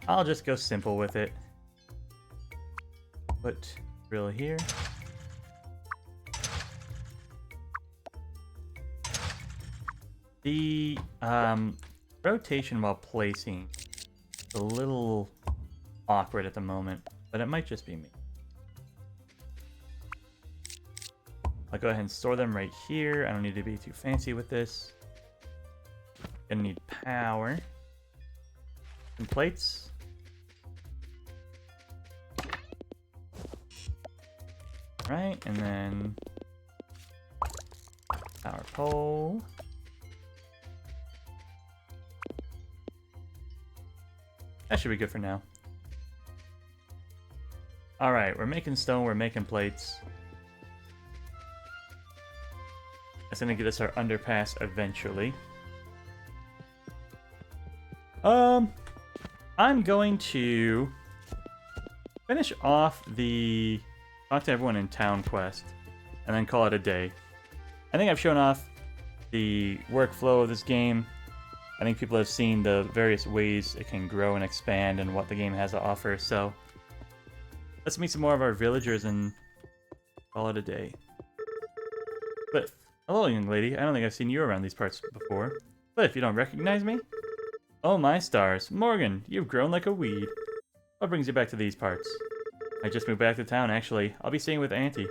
Speaker 1: I'll just go simple with it. Put drill here. The rotation while placing is a little awkward at the moment, but it might just be me. I'll go ahead and store them right here. I don't need to be too fancy with this. Gonna need power. And plates. Right, and then power pole. That should be good for now. Alright, we're making stone, we're making plates. That's gonna get us our underpass eventually. I'm going to finish off the talk to everyone in town quest and then call it a day. I think I've shown off the workflow of this game. I think people have seen the various ways it can grow and expand and what the game has to offer, so let's meet some more of our villagers and call it a day. But hello, young lady. I don't think I've seen you around these parts before. But if you don't recognize me? Oh my stars. Morgan, you've grown like a weed. What brings you back to these parts? I just moved back to town, actually. I'll be staying with Auntie.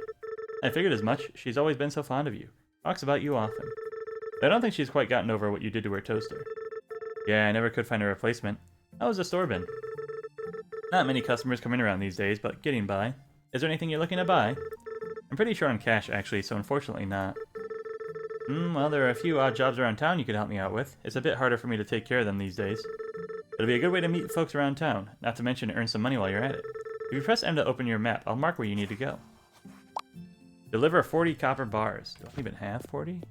Speaker 1: I figured as much. She's always been so fond of you. Talks about you often. But I don't think she's quite gotten over what you did to her toaster. Yeah, I never could find a replacement. How was the store been? Not many customers come in around these days, but getting by. Is there anything you're looking to buy? I'm pretty short on cash, actually, so unfortunately not. Well, there are a few odd jobs around town you could help me out with. It's a bit harder for me to take care of them these days. It'll be a good way to meet folks around town, not to mention earn some money while you're at it. If you press M to open your map, I'll mark where you need to go. Deliver 40 copper bars. Do I even have 40?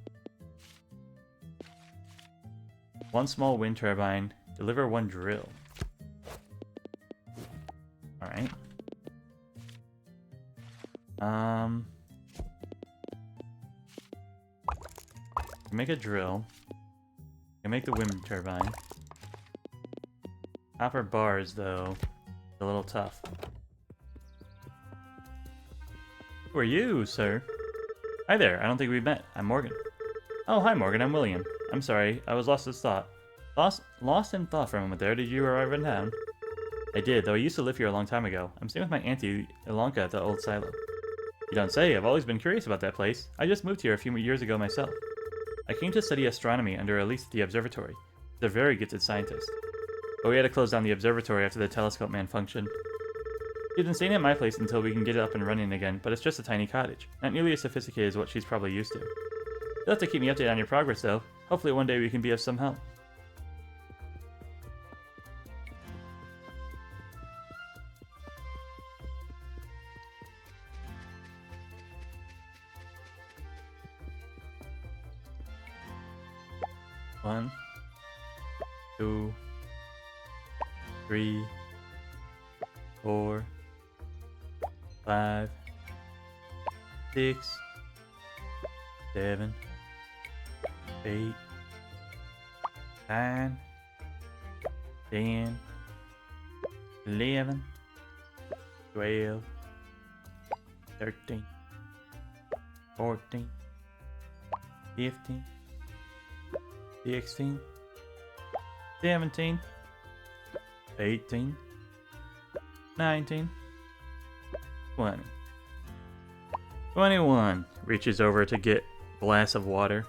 Speaker 1: One small wind turbine. Deliver 1 drill. Alright. Make a drill. Can make the wind turbine. Copper bars, though, a little tough. Who are you, sir? Hi there. I don't think we've met. I'm Morgan. Oh, hi, Morgan. I'm William. I'm sorry. I was lost in thought. Lost in thought for a moment there. Did you arrive in town? I did, though I used to live here a long time ago. I'm staying with my auntie, Ilonka, at the old silo. You don't say. I've always been curious about that place. I just moved here a few years ago myself. I came to study astronomy under Elise at the observatory. He's a very gifted scientist. But we had to close down the observatory after the telescope malfunctioned. She's been staying at my place until we can get it up and running again, but it's just a tiny cottage. Not nearly as sophisticated as what she's probably used to. You'll have to keep me updated on your progress, though. Hopefully one day we can be of some help. One, 2, 3, 4, 5, 6, 7, 8, 9, 10, 11, 12, 13, 14, 15, 16, 17, 18, 19, 20. 21. Reaches over to get a glass of water.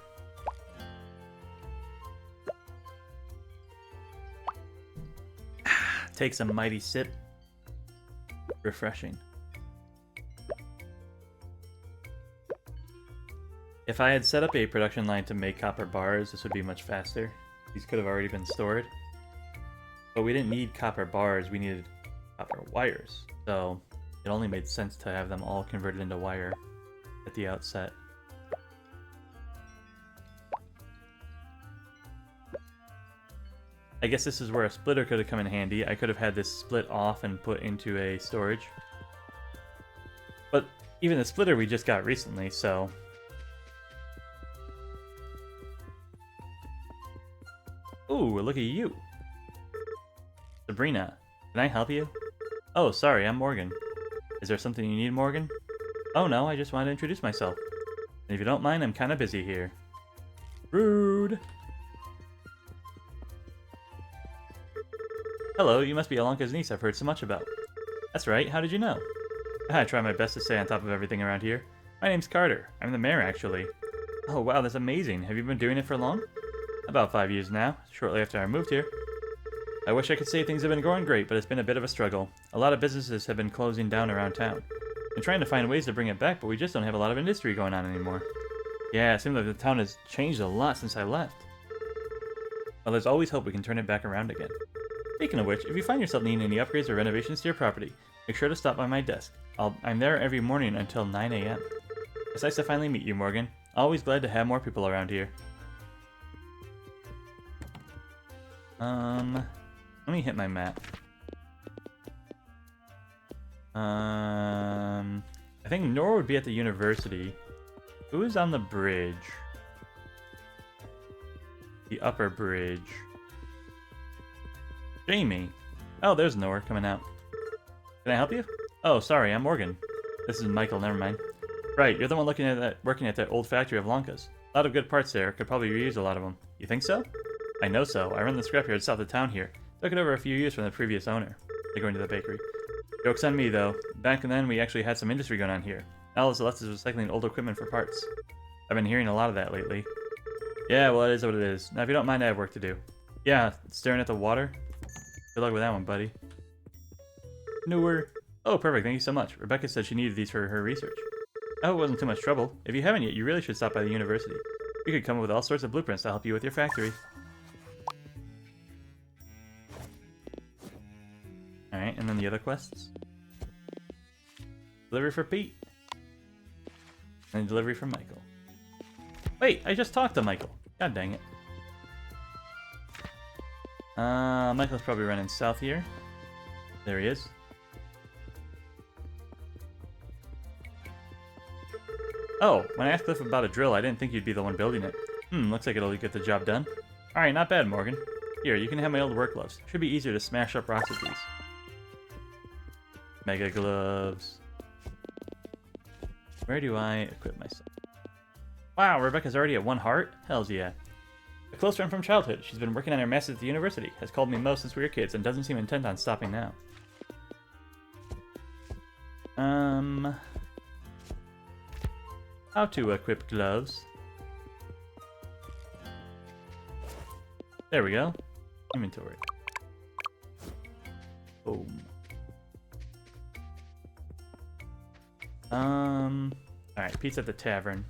Speaker 1: Takes a mighty sip. Refreshing. If I had set up a production line to make copper bars, this would be much faster. These could have already been stored. But we didn't need copper bars, we needed copper wires. So it only made sense to have them all converted into wire at the outset. I guess this is where a splitter could have come in handy. I could have had this split off and put into a storage. But even the splitter we just got recently, so... Ooh, look at you. Sabrina, can I help you? Oh, sorry, I'm Morgan. Is there something you need, Morgan? Oh no, I just wanted to introduce myself. And if you don't mind, I'm kind of busy here. Rude! Hello, you must be Alanka's niece I've heard so much about. That's right, how did you know? I try my best to stay on top of everything around here. My name's Carter. I'm the mayor, actually. Oh wow, that's amazing. Have you been doing it for long? About 5 years now, shortly after I moved here. I wish I could say things have been going great, but it's been a bit of a struggle. A lot of businesses have been closing down around town. I'm trying to find ways to bring it back, but we just don't have a lot of industry going on anymore. Yeah, it seems like the town has changed a lot since I left. Well, there's always hope we can turn it back around again. Speaking of which, if you find yourself needing any upgrades or renovations to your property, make sure to stop by my desk. I'm there every morning until 9 a.m. It's nice to finally meet you, Morgan. Always glad to have more people around here. Let me hit my map. I think Nora would be at the university. Who is on the bridge? The upper bridge. Jamie. Oh, there's Nora coming out. Can I help you? Oh, sorry, I'm Morgan. This is Michael, never mind. Right, you're the one working at that old factory of Lanka's. A lot of good parts there, could probably reuse a lot of them. You think so? I know so. I run the scrapyard south of town here. Took it over a few years from the previous owner. They go into the bakery. Joke's on me, though. Back then, we actually had some industry going on here. Now all that's left is recycling old equipment for parts. I've been hearing a lot of that lately. Yeah, well, it is what it is. Now, if you don't mind, I have work to do. Yeah, staring at the water? Good luck with that one, buddy. Newer. Oh, perfect. Thank you so much. Rebecca said she needed these for her research. I hope it wasn't too much trouble. If you haven't yet, you really should stop by the university. You could come up with all sorts of blueprints to help you with your factory. Alright, and then the other quests. Delivery for Pete. And delivery for Michael. Wait, I just talked to Michael. God dang it. Michael's probably running south here. There he is. Oh, when I asked Cliff about a drill, I didn't think you'd be the one building it. Looks like it'll get the job done. Alright, not bad, Morgan. Here, you can have my old work gloves. Should be easier to smash up rocks with these. Mega gloves. Where do I equip myself? Wow, Rebecca's already at 1 heart? Hells yeah. A close friend from childhood. She's been working on her master's at the university. Has called me most since we were kids and doesn't seem intent on stopping now. How to equip gloves. There we go. Inventory. Boom. Alright, pizza at the tavern.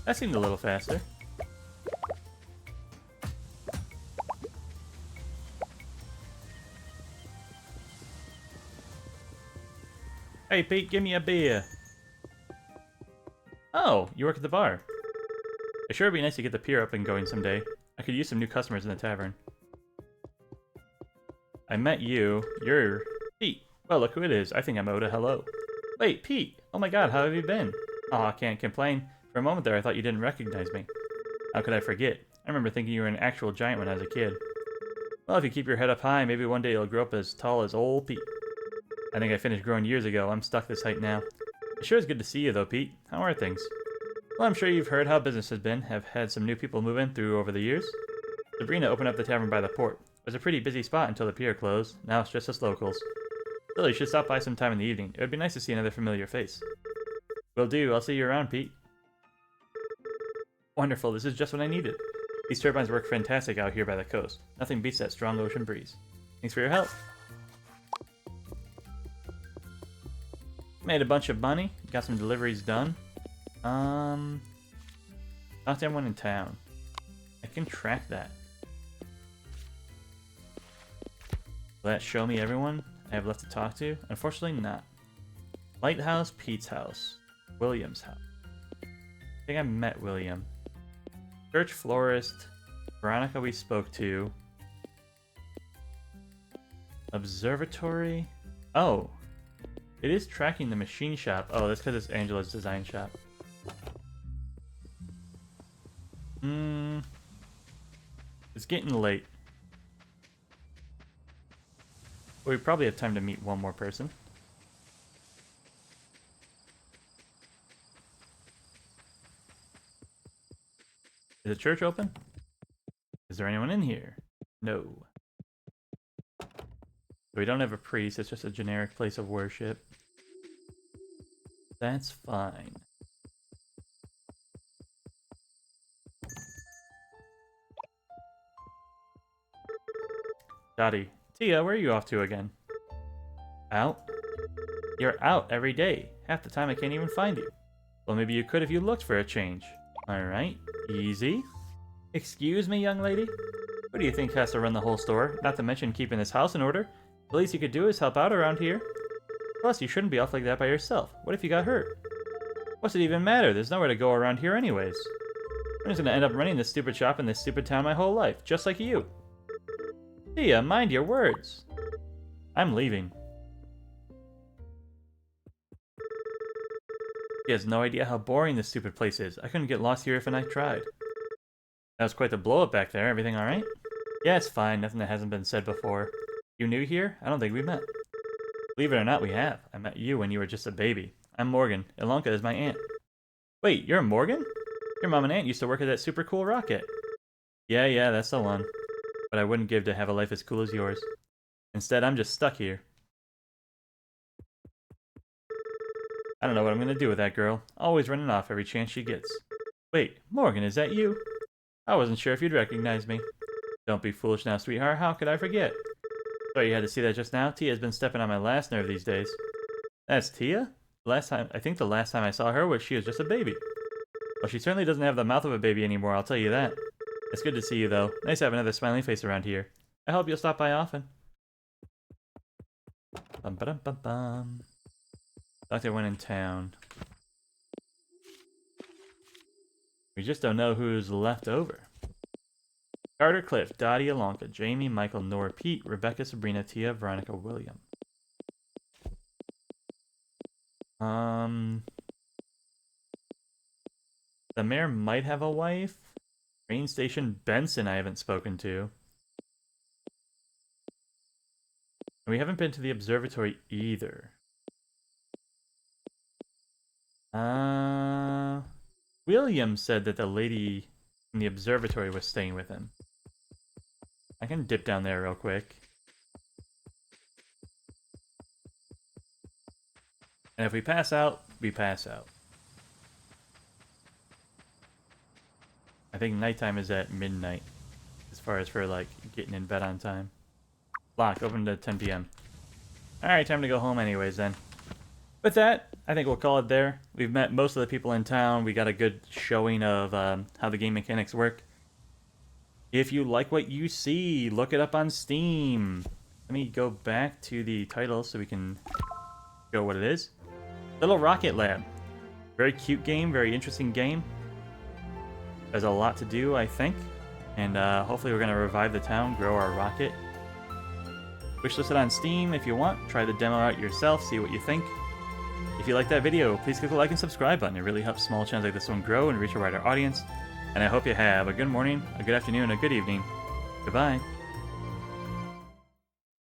Speaker 1: That seemed a little faster. Hey Pete, give me a beer. Oh, you work at the bar. It sure would be nice to get the pier up and going someday. I I could use some new customers in the tavern. I met you. You're Pete. Well, look who it is. I think I'm owed a hello. Wait, Pete! Oh my god, how have you been? Aw, can't complain. For a moment there, I thought you didn't recognize me. How could I forget? I remember thinking you were an actual giant when I was a kid. Well, if you keep your head up high, maybe one day you'll grow up as tall as old Pete. I think I finished growing years ago. I'm stuck this height now. It sure is good to see you, though, Pete. How are things? Well, I'm sure you've heard how business has been. Have had some new people move in through over the years. Sabrina opened up the tavern by the port. It was a pretty busy spot until the pier closed. Now it's just us locals. Still, you should stop by sometime in the evening. It would be nice to see another familiar face. Will do. I'll see you around, Pete. Wonderful. This is just what I needed. These turbines work fantastic out here by the coast. Nothing beats that strong ocean breeze. Thanks for your help. Made a bunch of money. Got some deliveries done. Talk to everyone in town. I can track that. Will that show me everyone I have left to talk to? Unfortunately not. Lighthouse, Pete's house. William's house. I think I met William. Church florist. Veronica we spoke to. Observatory. Oh. It is tracking the machine shop. Oh, that's because it's Angela's design shop. It's getting late. We probably have time to meet one more person. Is the church open? Is there anyone in here? No. We don't have a priest, it's just a generic place of worship. That's fine. Dottie. Tia, where are you off to again? Out? You're out every day. Half the time I can't even find you. Well, maybe you could if you looked for a change. Alright, easy. Excuse me, young lady? Who do you think has to run the whole store? Not to mention keeping this house in order? The least you could do is help out around here. Plus, you shouldn't be off like that by yourself. What if you got hurt? What's it even matter? There's nowhere to go around here anyways. I'm just gonna end up running this stupid shop in this stupid town my whole life, just like you. Tia, mind your words. I'm leaving. She has no idea how boring this stupid place is. I couldn't get lost here if I tried. That was quite the blow-up back there. Everything alright? Yeah, it's fine. Nothing that hasn't been said before. You new here? I don't think we met. Believe it or not, we have. I met you when you were just a baby. I'm Morgan. Ilonka is my aunt. Wait, you're Morgan? Your mom and aunt used to work at that super cool rocket. Yeah, that's the one. But I wouldn't give to have a life as cool as yours. Instead, I'm just stuck here. I don't know what I'm gonna do with that girl. Always running off every chance she gets. Wait, Morgan, is that you? I wasn't sure if you'd recognize me. Don't be foolish now, sweetheart. How could I forget? Sorry you had to see that just now. Tia's been stepping on my last nerve these days. That's Tia? I think the last time I saw her was she was just a baby. Well, she certainly doesn't have the mouth of a baby anymore, I'll tell you that. It's good to see you, though. Nice to have another smiling face around here. I hope you'll stop by often. Bum-ba-dum-bum-bum. Doctor went in town. We just don't know who's left over. Carter, Cliff, Dottie, Ilonka, Jamie, Michael, Nora, Pete, Rebecca, Sabrina, Tia, Veronica, William. The mayor might have a wife. Train station Benson I haven't spoken to. And we haven't been to the observatory either. William said that the lady in the observatory was staying with him. I can dip down there real quick. And if we pass out, we pass out. I think nighttime is at midnight. As far as for, like, getting in bed on time. Lock, open to 10 p.m. Alright, time to go home anyways then. With that, I think we'll call it there. We've met most of the people in town. We got a good showing of how the game mechanics work. If you like what you see, look it up on Steam. Let me go back to the title so we can show what it is. Little Rocket Lab. Very cute game, very interesting game. There's a lot to do, I think. And hopefully we're going to revive the town, grow our rocket. Wishlist it on Steam if you want. Try the demo out yourself, see what you think. If you like that video, please click the like and subscribe button. It really helps small channels like this one grow and reach a wider audience. And I hope you have a good morning, a good afternoon, a good evening. Goodbye.